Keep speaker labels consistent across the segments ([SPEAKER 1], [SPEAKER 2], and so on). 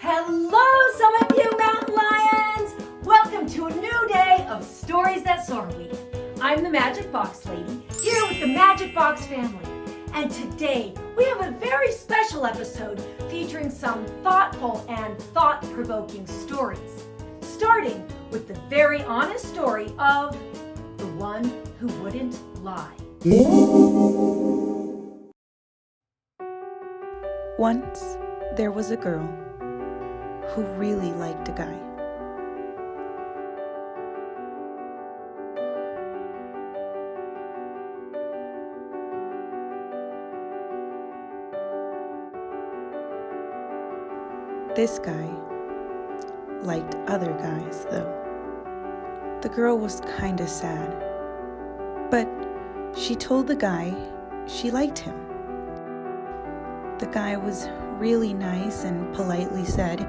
[SPEAKER 1] Hello, some of you mountain lions! Welcome to a new day of Stories That Soar Week. I'm the Magic Box Lady, here with the Magic Box family. And today, we have a very special episode featuring some thoughtful and thought-provoking stories. Starting with the very honest story of the one who wouldn't lie.
[SPEAKER 2] Once, there was a girl who really liked a guy. This guy liked other guys, though. The girl was kinda sad, but she told the guy she liked him. The guy was really nice and politely said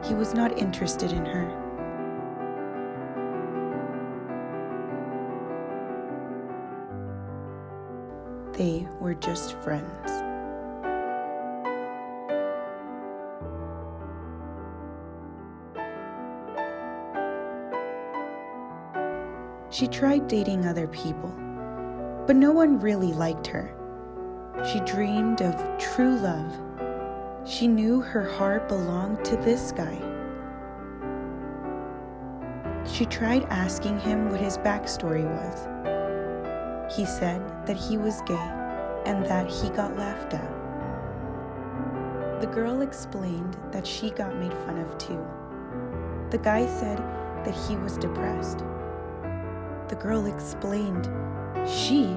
[SPEAKER 2] he was not interested in her. They were just friends. She tried dating other people, but no one really liked her. She dreamed of true love. She knew her heart belonged to this guy. She tried asking him what his backstory was. He said that he was gay and that he got laughed at. The girl explained that she got made fun of too. The guy said that he was depressed. The girl explained she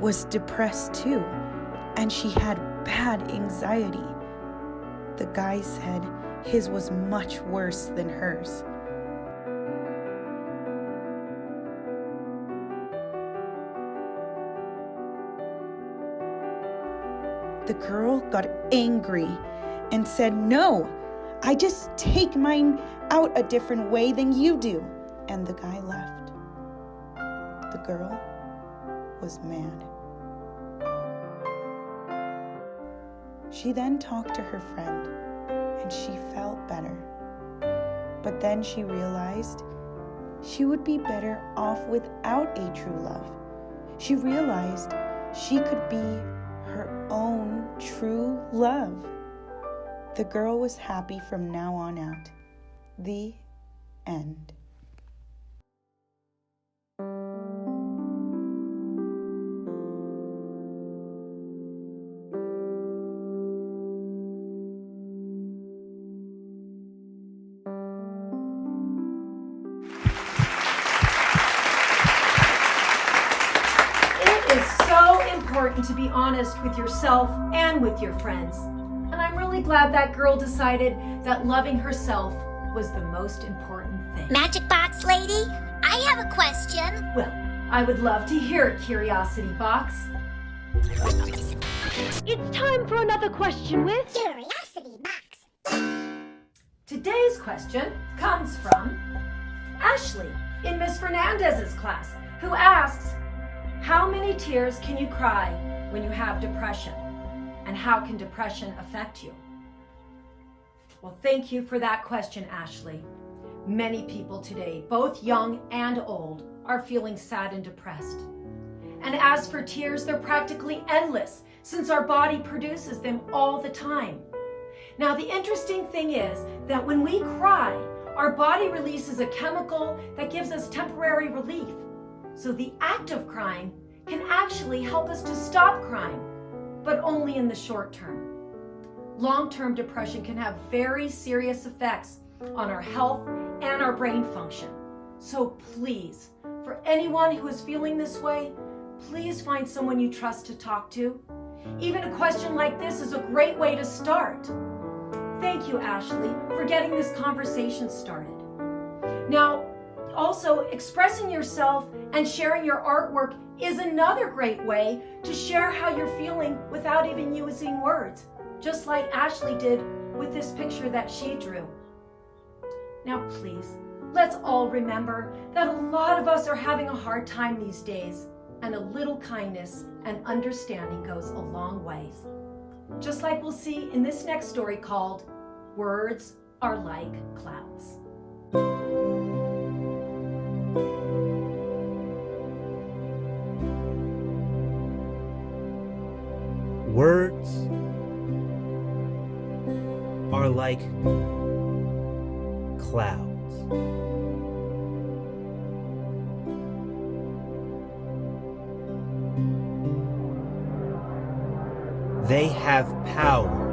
[SPEAKER 2] was depressed too, and she had bad anxiety. The guy said his was much worse than hers. The girl got angry and said, "No, I just take mine out a different way than you do." And the guy left. The girl was mad. She then talked to her friend, and she felt better. But then she realized she would be better off without a true love. She realized she could be her own true love. The girl was happy from now on out. The end.
[SPEAKER 1] To be honest with yourself and with your friends. And I'm really glad that girl decided that loving herself was the most important thing.
[SPEAKER 3] Magic Box Lady, I have a question.
[SPEAKER 1] Well, I would love to hear it, Curiosity Box. It's time for another question with
[SPEAKER 3] Curiosity Box.
[SPEAKER 1] Today's question comes from Ashley in Miss Fernandez's class, who asks, how many tears can you cry when you have depression? And how can depression affect you? Well, thank you for that question, Ashley. Many people today, both young and old, are feeling sad and depressed. And as for tears, they're practically endless since our body produces them all the time. Now, the interesting thing is that when we cry, our body releases a chemical that gives us temporary relief. So the act of crying can actually help us to stop crying, but only in the short term. Long-term depression can have very serious effects on our health and our brain function. So please, for anyone who is feeling this way, please find someone you trust to talk to. Even a question like this is a great way to start. Thank you, Ashley, for getting this conversation started. Now, also, expressing yourself and sharing your artwork is another great way to share how you're feeling without even using words, just like Ashley did with this picture that she drew. Now, please, let's all remember that a lot of us are having a hard time these days, and a little kindness and understanding goes a long ways. Just like we'll see in this next story called Words are like clouds.
[SPEAKER 4] Words are like clouds. They have power.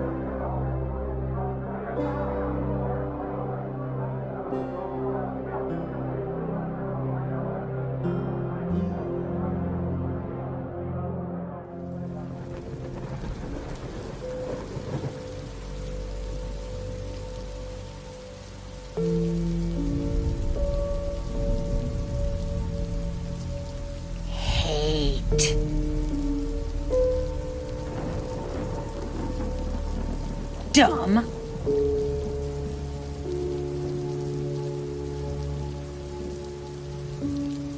[SPEAKER 3] Hate.
[SPEAKER 5] Dumb.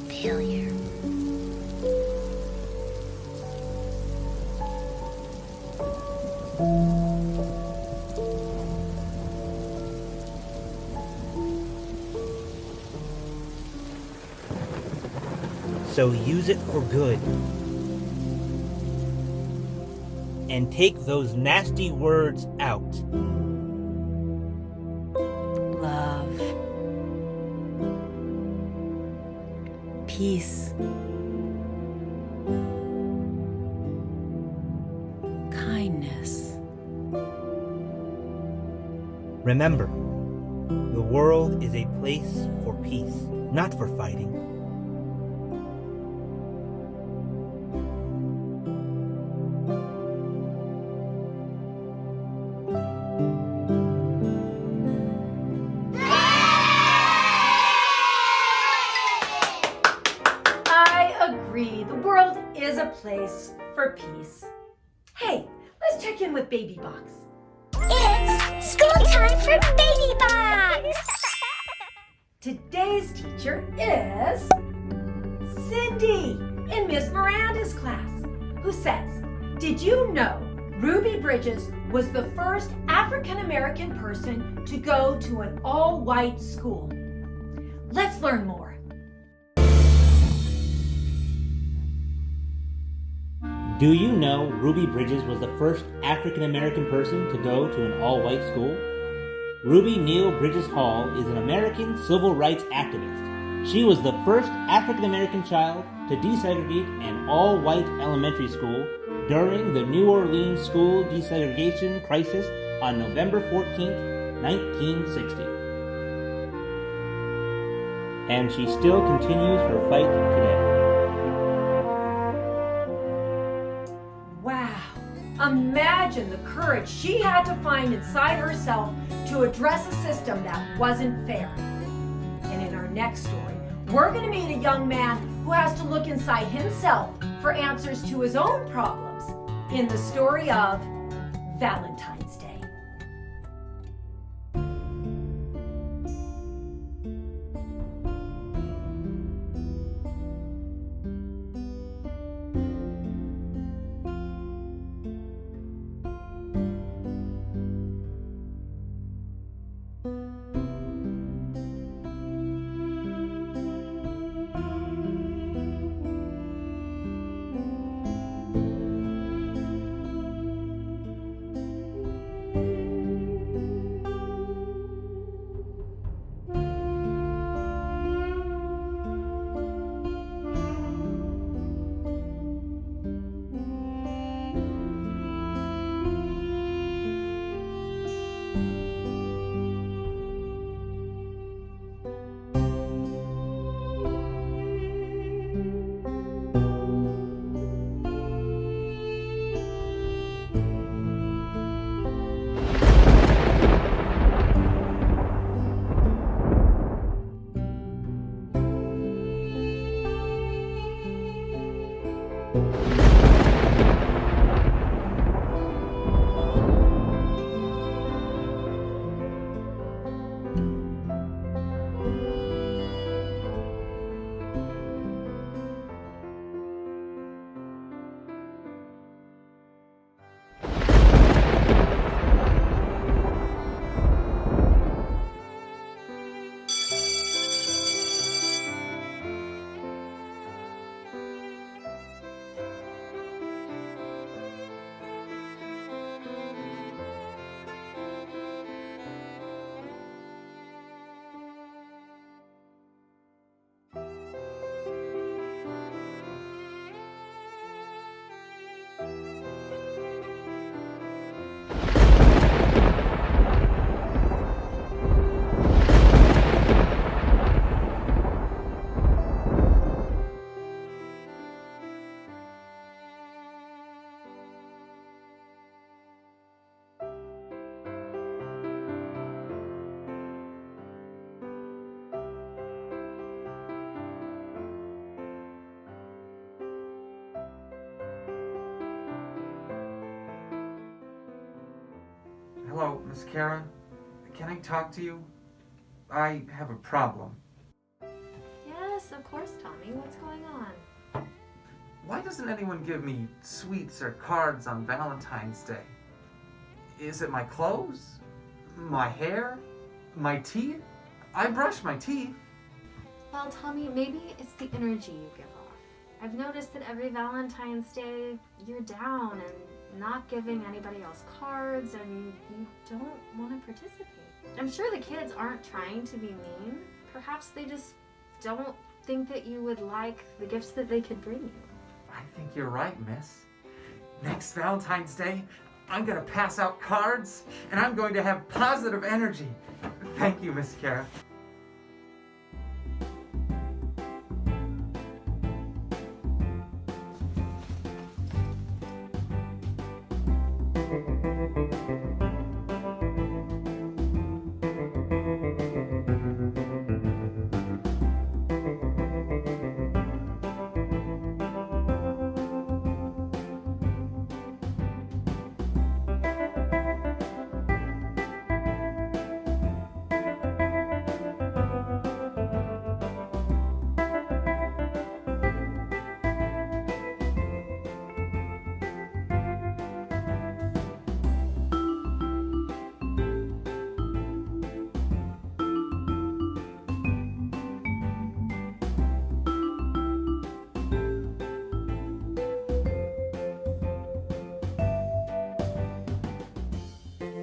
[SPEAKER 3] Failure.
[SPEAKER 4] So use it for good. And take those nasty words out.
[SPEAKER 5] Love. Peace. Kindness.
[SPEAKER 4] Remember, the world is a place for peace, not for fighting.
[SPEAKER 1] The world is a place for peace. Hey, let's check in with Baby Box.
[SPEAKER 3] It's school time for Baby Box!
[SPEAKER 1] Today's teacher is Cindy in Miss Miranda's class, who says, did you know Ruby Bridges was the first African American person to go to an all-white school? Let's learn more.
[SPEAKER 4] Do you know Ruby Bridges was the first African-American person to go to an all-white school? Ruby Neal Bridges Hall is an American civil rights activist. She was the first African-American child to desegregate an all-white elementary school during the New Orleans school desegregation crisis on November 14, 1960. And she still continues her fight today.
[SPEAKER 1] Wow, imagine the courage she had to find inside herself to address a system that wasn't fair. And in our next story, we're going to meet a young man who has to look inside himself for answers to his own problems in the story of Valentine's Day.
[SPEAKER 6] Hello, Miss Kara. Can I talk to you? I have a problem.
[SPEAKER 1] Yes, of course, Tommy. What's going on?
[SPEAKER 6] Why doesn't anyone give me sweets or cards on Valentine's Day? Is it my clothes? My hair? My teeth? I brush my teeth.
[SPEAKER 1] Well, Tommy, maybe it's the energy you give off. I've noticed that every Valentine's Day you're down and not giving anybody else cards and you don't want to participate. I'm sure the kids aren't trying to be mean. Perhaps they just don't think that you would like the gifts that they could bring you.
[SPEAKER 6] I think you're right, miss. Next Valentine's Day, I'm going to pass out cards and I'm going to have positive energy. Thank you, Miss Kara.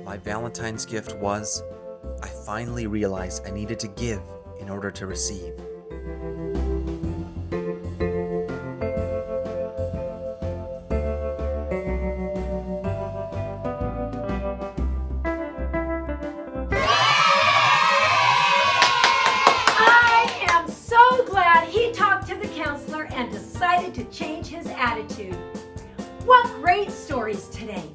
[SPEAKER 7] My Valentine's gift was, I finally realized I needed to give in order to receive.
[SPEAKER 1] I am so glad he talked to the counselor and decided to change his attitude. What great stories today.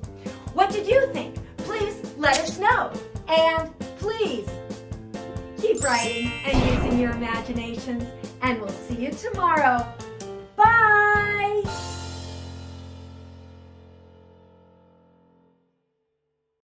[SPEAKER 1] What did you think? Please let us know. And please keep writing and using your imaginations. And we'll see you tomorrow